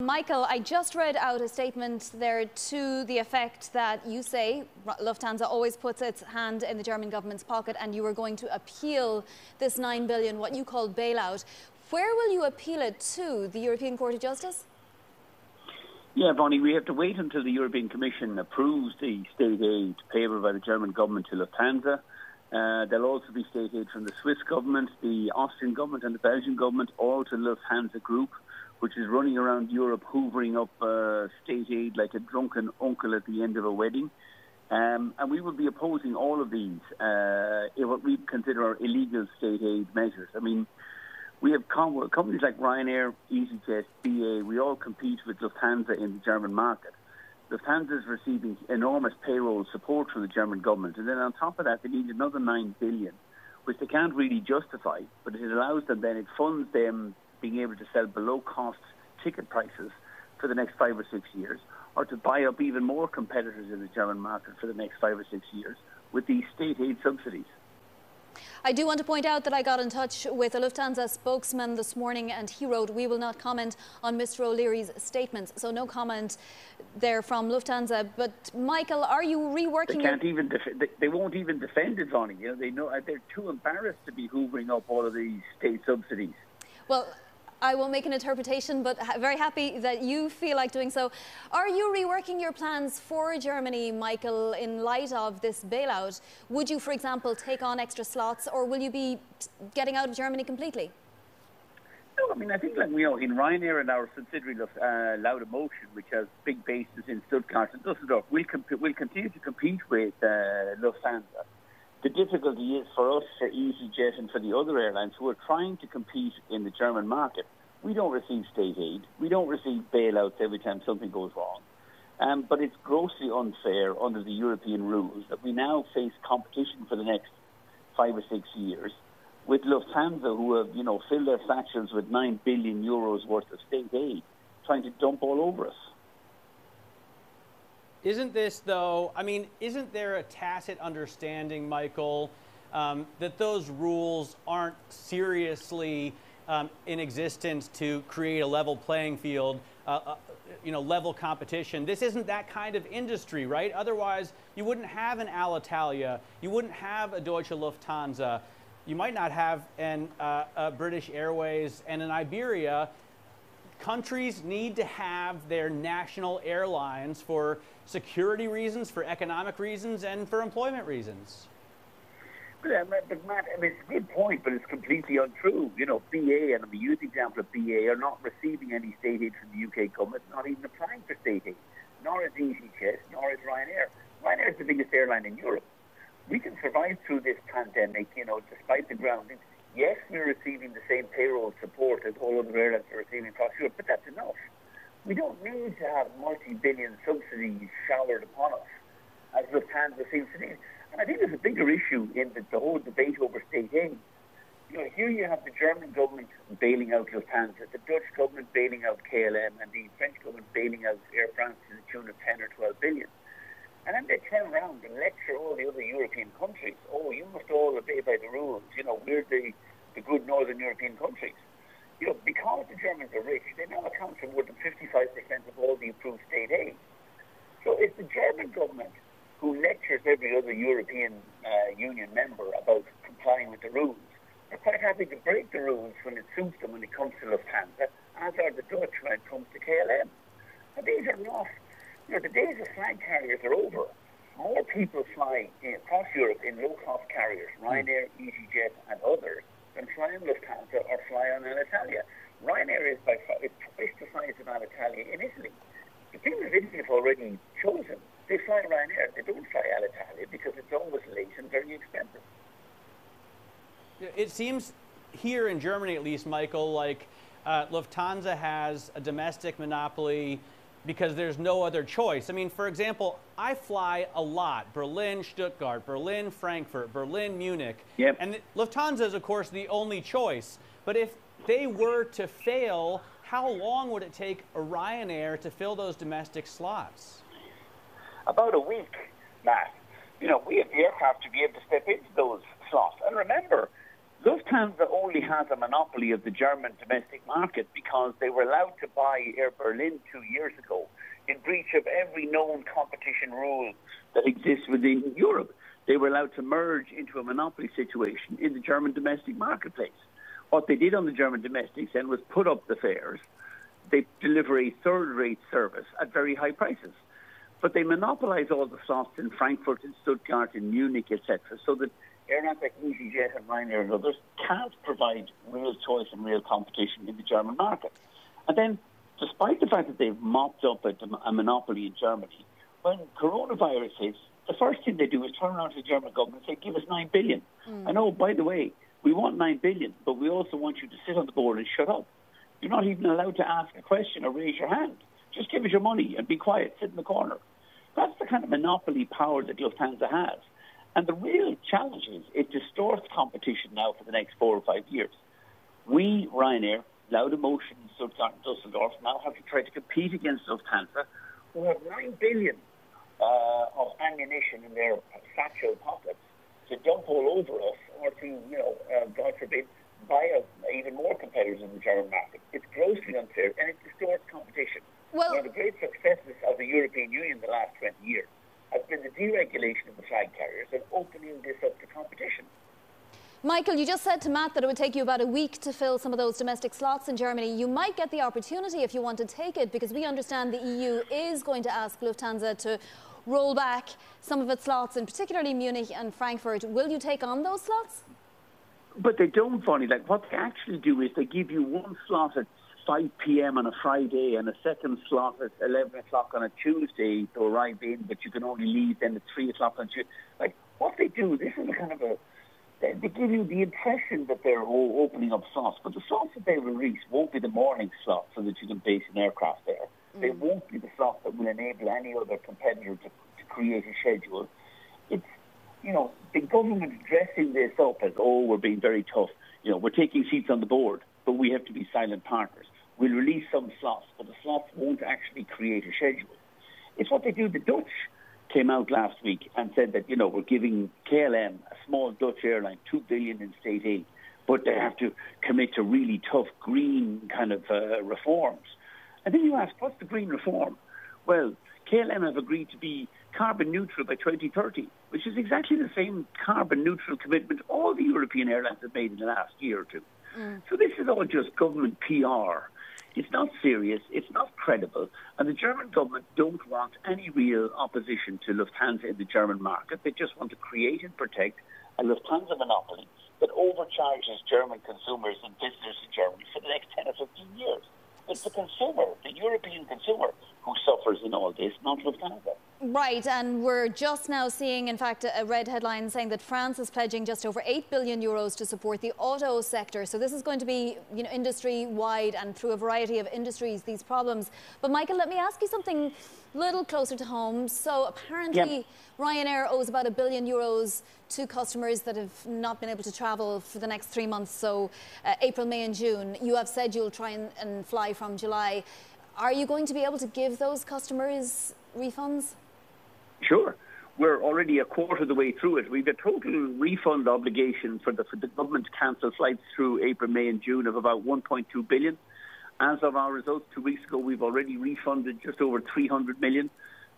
Michael, I just read out a statement there to the effect that you say Lufthansa always puts its hand in the German government's pocket and you are going to appeal this 9 billion, what you call bailout. Where will you appeal it to? The European Court of Justice? Yeah, Vonnie, we have to wait until the European Commission approves the state aid payable by the German government to Lufthansa. There'll also be state aid from the Swiss government, the Austrian government and the Belgian government, all to Lufthansa Group, which is running around Europe hoovering up state aid like a drunken uncle at the end of a wedding. And we will be opposing all of these, what we consider are illegal state aid measures. I mean, we have companies like Ryanair, EasyJet, BA, we all compete with Lufthansa in the German market. Lufthansa is receiving enormous payroll support from the German government. And then on top of that, they need another 9 billion, which they can't really justify, but it allows them then, it funds them being able to sell below-cost ticket prices for the next 5 or 6 years, or to buy up even more competitors in the German market for the next 5 or 6 years with these state aid subsidies. I do want to point out that I got in touch with a Lufthansa spokesman this morning and he wrote, "We will not comment on Mr. O'Leary's statements." So no comment there from Lufthansa. But Michael, are you reworking? They won't even defend it, Vonnie. You know, they're too embarrassed to be hoovering up all of these state subsidies. Well, I won't make an interpretation, but very happy that you feel like doing so. Are you reworking your plans for Germany, Michael, in light of this bailout? Would you, for example, take on extra slots, or will you be getting out of Germany completely? No, I mean, I think like we know in Ryanair and our subsidiary Laudamotion, which has big bases in Stuttgart and Düsseldorf, we'll continue to compete with Lufthansa. The difficulty is for us, for EasyJet and for the other airlines who are trying to compete in the German market. We don't receive state aid. We don't receive bailouts every time something goes wrong. But it's grossly unfair under the European rules that we now face competition for the next 5 or 6 years with Lufthansa, who have, filled their satchels with 9 billion euros worth of state aid, trying to dump all over us. Isn't this, though, isn't there a tacit understanding, Michael, that those rules aren't seriously in existence to create a level playing field, level competition? This isn't that kind of industry, right? Otherwise, you wouldn't have an Alitalia, you wouldn't have a Deutsche Lufthansa, you might not have a British Airways and an Iberia. Countries need to have their national airlines for security reasons, for economic reasons, and for employment reasons. But Matt, it's a good point, but it's completely untrue. BA, and we use the example of BA, are not receiving any state aid from the UK government, not even applying for state aid, nor is EasyJet, nor is Ryanair. Ryanair is the biggest airline in Europe. We can survive through this pandemic, despite the grounding. Yes, we're receiving the same payroll support as all other airlines are receiving across Europe, but that's enough. We don't need to have multi-billion subsidies showered upon us, as Lufthansa seems to need. And I think there's a bigger issue in the whole debate over state aid. Here you have the German government bailing out Lufthansa, the Dutch government bailing out KLM, and the French government bailing out Air France to the tune of 10 or 12 billion. And then they turn around and lecture all the other European countries. Oh, you must all obey by the rules. We're the good northern European countries. Because the Germans are rich, they now account for more than 55% of all the approved state aid. So it's the German government who lectures every other European Union member about complying with the rules. They're quite happy to break the rules when it suits them when it comes to Lufthansa, as are the Dutch when it comes to KLM. And these are not... the days of flag carriers are over. More people fly across Europe in low-cost carriers, Ryanair, EasyJet, and others, than fly on Lufthansa or fly on Alitalia. Ryanair is by far twice the size of Alitalia in Italy. The people of Italy have already chosen. They fly Ryanair. They don't fly Alitalia because it's always late and very expensive. It seems here in Germany, at least, Michael, like Lufthansa has a domestic monopoly because there's no other choice. I mean, for example, I fly a lot. Berlin, Stuttgart, Berlin, Frankfurt, Berlin, Munich. Yep. And Lufthansa is, of course, the only choice. But if they were to fail, how long would it take a Ryanair to fill those domestic slots? About a week, Matt. We have the aircraft to be able to step into those slots. And remember, Lufthansa only has a monopoly of the German domestic market because they were allowed to buy Air Berlin 2 years ago in breach of every known competition rule that exists within Europe. They were allowed to merge into a monopoly situation in the German domestic marketplace. What they did on the German domestics then was put up the fares. They deliver a third-rate service at very high prices. But they monopolize all the slots in Frankfurt, in Stuttgart, in Munich, etc., so that airlines like easyJet and Ryanair and others can't provide real choice and real competition in the German market. And then, despite the fact that they've mopped up a monopoly in Germany, when coronavirus hits, the first thing they do is turn around to the German government and say, give us 9 billion. And oh, by the way, we want 9 billion, but we also want you to sit on the board and shut up. You're not even allowed to ask a question or raise your hand. Just give us your money and be quiet, sit in the corner. That's the kind of monopoly power that Lufthansa has. And the real challenge is it distorts competition now for the next 4 or 5 years. We, Ryanair, Laudamotion, Stuttgart and Dusseldorf, now have to try to compete against Lufthansa, who have 9 billion of ammunition in their satchel pockets to dump all over us or to, God forbid, buy us even more competitors in the German market. It's grossly unfair and it distorts competition. Well, the great successes of the European Union the last 20 years has been the deregulation of the flag carriers and opening this up to competition. Michael, you just said to Matt that it would take you about a week to fill some of those domestic slots in Germany. You might get the opportunity if you want to take it, because we understand the EU is going to ask Lufthansa to roll back some of its slots, and particularly Munich and Frankfurt. Will you take on those slots? But they don't, Vonnie. Like, what they actually do is they give you one slot at 5 p.m. on a Friday and a second slot at 11 o'clock on a Tuesday to arrive in, but you can only leave then at 3 o'clock on Tuesday. Like, what they do, this is a kind of a... They give you the impression that they're opening up slots, but the slots that they release won't be the morning slots so that you can base an aircraft there. They won't be the slots that will enable any other competitor to create a schedule. It's, the government dressing this up as, oh, we're being very tough. We're taking seats on the board, but we have to be silent partners. We'll release some slots, but the slots won't actually create a schedule. It's what they do. The Dutch came out last week and said that, we're giving KLM, a small Dutch airline, 2 billion in state aid, but they have to commit to really tough green kind of reforms. And then you ask, what's the green reform? Well, KLM have agreed to be carbon neutral by 2030, which is exactly the same carbon neutral commitment all the European airlines have made in the last year or two. So this is all just government PR. It's not serious, it's not credible, and the German government don't want any real opposition to Lufthansa in the German market. They just want to create and protect a Lufthansa monopoly that overcharges German consumers and visitors to Germany for the next 10 or 15 years. It's the consumer, the European consumer, who suffers in all this, not Lufthansa. Right, and we're just now seeing, in fact, a red headline saying that France is pledging just over 8 billion euros to support the auto sector. So this is going to be, industry-wide and through a variety of industries, these problems. But Michael, let me ask you something a little closer to home. So apparently Ryanair owes about €1 billion to customers that have not been able to travel for the next 3 months, so April, May and June. You have said you'll try and fly from July. Are you going to be able to give those customers refunds? Sure. We're already a quarter of the way through it. We've a total refund obligation for the government to cancel flights through April, May and June of about 1.2 billion. As of our results 2 weeks ago, we've already refunded just over 300 million.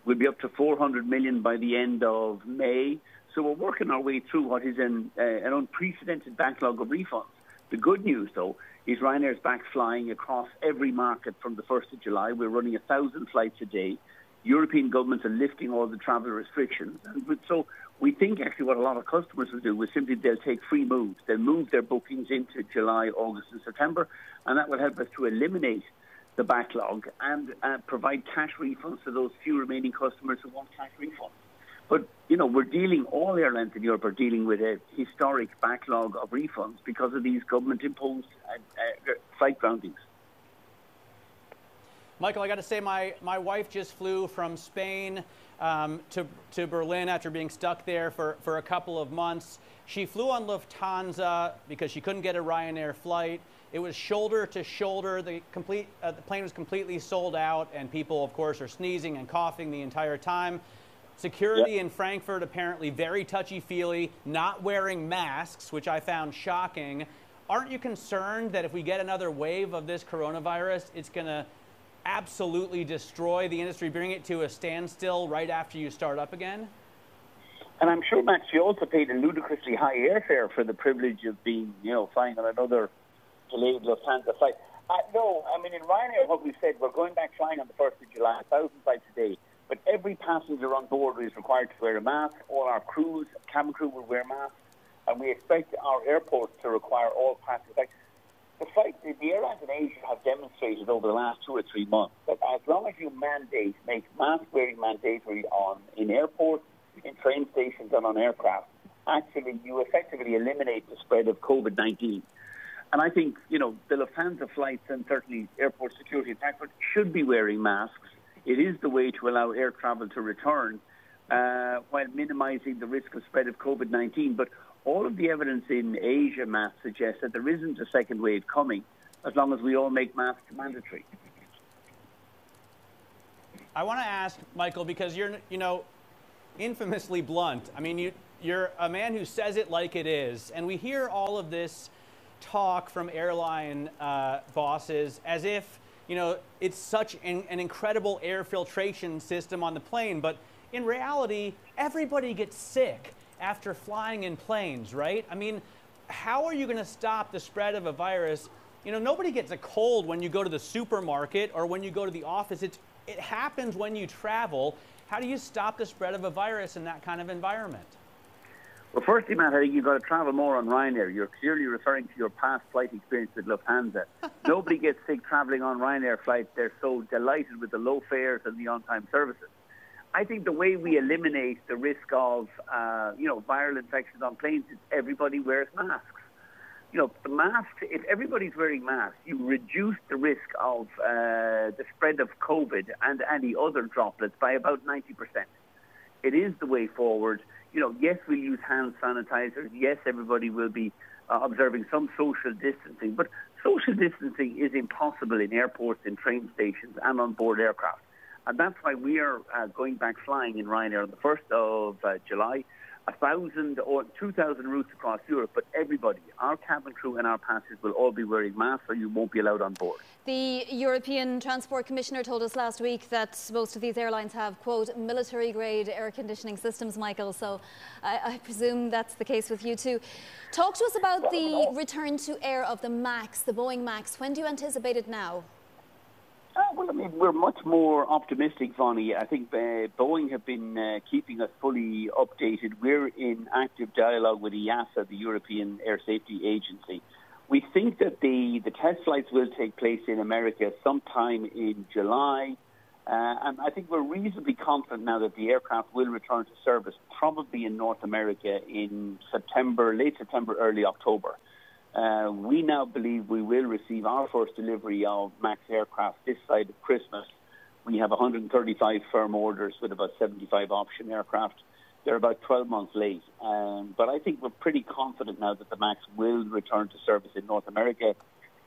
We'll be up to 400 million by the end of May. So we're working our way through what is an unprecedented backlog of refunds. The good news, though, is Ryanair's back flying across every market from the 1st of July. We're running 1,000 flights a day. European governments are lifting all the travel restrictions. And so we think actually what a lot of customers will do is simply they'll take free moves. They'll move their bookings into July, August and September, and that will help us to eliminate the backlog and provide cash refunds to those few remaining customers who want cash refunds. But, all airlines in Europe are dealing with a historic backlog of refunds because of these government-imposed flight groundings. Michael, I got to say, my wife just flew from Spain to Berlin after being stuck there for a couple of months. She flew on Lufthansa because she couldn't get a Ryanair flight. It was shoulder to shoulder. The plane was completely sold out, and people, of course, are sneezing and coughing the entire time. Security in Frankfurt apparently very touchy-feely, not wearing masks, which I found shocking. Aren't you concerned that if we get another wave of this coronavirus, it's going to absolutely destroy the industry, bring it to a standstill right after you start up again? And I'm sure, Max, you also paid a ludicrously high airfare for the privilege of being, flying on another delayed Lufthansa flight. No, I mean, in Ryanair, what we've said, we're going back flying on the 1st of July, 1,000 flights a day. But every passenger on board is required to wear a mask. All our crews, cabin crew will wear masks. And we expect our airports to require all passengers. The airlines in Asia have demonstrated over the last 2 or 3 months that as long as you make mask wearing mandatory in airports, in train stations and on aircraft, actually you effectively eliminate the spread of COVID-19. And I think, the Lufthansa flights and certainly airport security in Frankfurt should be wearing masks. It is the way to allow air travel to return while minimizing the risk of spread of COVID-19. But all of the evidence in Asia, Matt, suggests that there isn't a second wave coming as long as we all make masks mandatory. I want to ask, Michael, because you're, infamously blunt. I mean, you're a man who says it like it is. And we hear all of this talk from airline bosses as if, it's such an incredible air filtration system on the plane. But in reality, everybody gets sick after flying in planes, right? I mean, how are you going to stop the spread of a virus? Nobody gets a cold when you go to the supermarket or when you go to the office. It happens when you travel. How do you stop the spread of a virus in that kind of environment? Well, firstly, Matt, I think you've got to travel more on Ryanair. You're clearly referring to your past flight experience with Lufthansa. Nobody gets sick traveling on Ryanair flights. They're so delighted with the low fares and the on-time services. I think the way we eliminate the risk of, viral infections on planes is everybody wears masks. The mask, if everybody's wearing masks, you reduce the risk of the spread of COVID and any other droplets by about 90%. It is the way forward. Yes, we'll use hand sanitizers. Yes, everybody will be observing some social distancing. But social distancing is impossible in airports, in train stations, and on board aircraft. And that's why we are going back flying in Ryanair on the 1st of July, 1,000 or 2,000 routes across Europe. But everybody, our cabin crew and our passengers will all be wearing masks or you won't be allowed on board. The European Transport Commissioner told us last week that most of these airlines have, quote, military-grade air conditioning systems, Michael. So I presume that's the case with you too. Talk to us about the return to air of the MAX, the Boeing MAX. When do you anticipate it now? Well, I mean, we're much more optimistic, Vonnie. I think Boeing have been keeping us fully updated. We're in active dialogue with EASA, the European Air Safety Agency. We think that the test flights will take place in America sometime in July. And I think we're reasonably confident now that the aircraft will return to service, probably in North America in September, late September, early October. We now believe we will receive our first delivery of MAX aircraft this side of Christmas. We have 135 firm orders with about 75 option aircraft. They're about 12 months late. But I think we're pretty confident now that the MAX will return to service in North America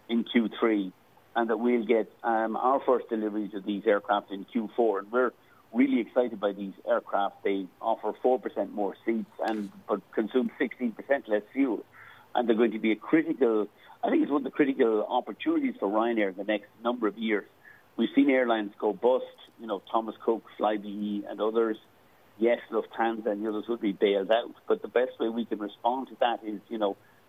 in Q3 and that we'll get our first deliveries of these aircraft in Q4. And we're really excited by these aircraft. They offer 4% more seats but consume 16% less fuel. And they're going to be I think it's one of the critical opportunities for Ryanair in the next number of years. We've seen airlines go bust, Thomas Cook, Flybe and others. Yes, Lufthansa and the others will be bailed out. But the best way we can respond to that is,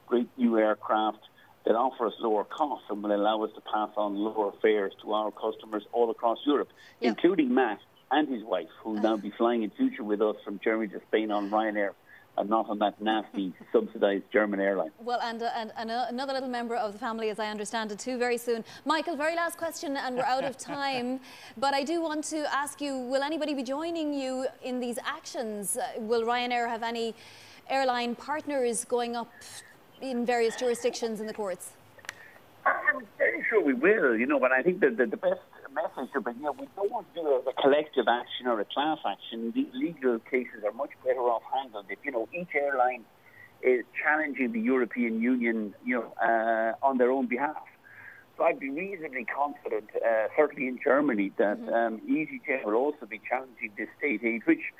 great new aircraft that offer us lower costs and will allow us to pass on lower fares to our customers all across Europe, including Matt and his wife, who will now be flying in future with us from Germany to Spain on Ryanair, and not on that nasty subsidised German airline. Well, and another little member of the family, as I understand it, too, very soon. Michael, very last question, and we're out of time. But I do want to ask you, will anybody be joining you in these actions? Will Ryanair have any airline partners going up in various jurisdictions in the courts? I'm very sure we will, but I think that the best message is that, we don't want to do a collective action or a class action. These legal cases are much better off handled if, each airline is challenging the European Union, on their own behalf. I'd be reasonably confident, certainly in Germany, that EasyJet will also be challenging this state aid, which,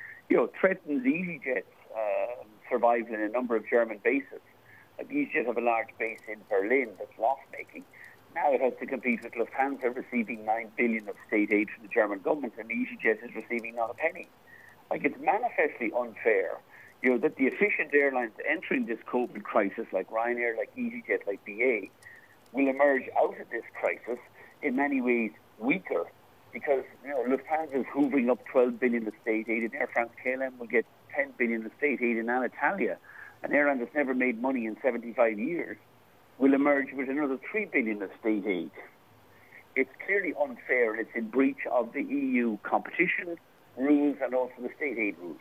threatens EasyJet's survival in a number of German bases. Like EasyJet have a large base in Berlin that's loss-making. Now it has to compete with Lufthansa receiving 9 billion of state aid from the German government, and EasyJet is receiving not a penny. Like, it's manifestly unfair, that the efficient airlines entering this COVID crisis, like Ryanair, like EasyJet, like BA, will emerge out of this crisis in many ways weaker, because Lufthansa is hoovering up 12 billion of state aid, and Air France-KLM will get 10 billion of state aid in Alitalia. An airline that's never made money in 75 years will emerge with another 3 billion of state aid. It's clearly unfair, and it's in breach of the EU competition rules and also the state aid rules.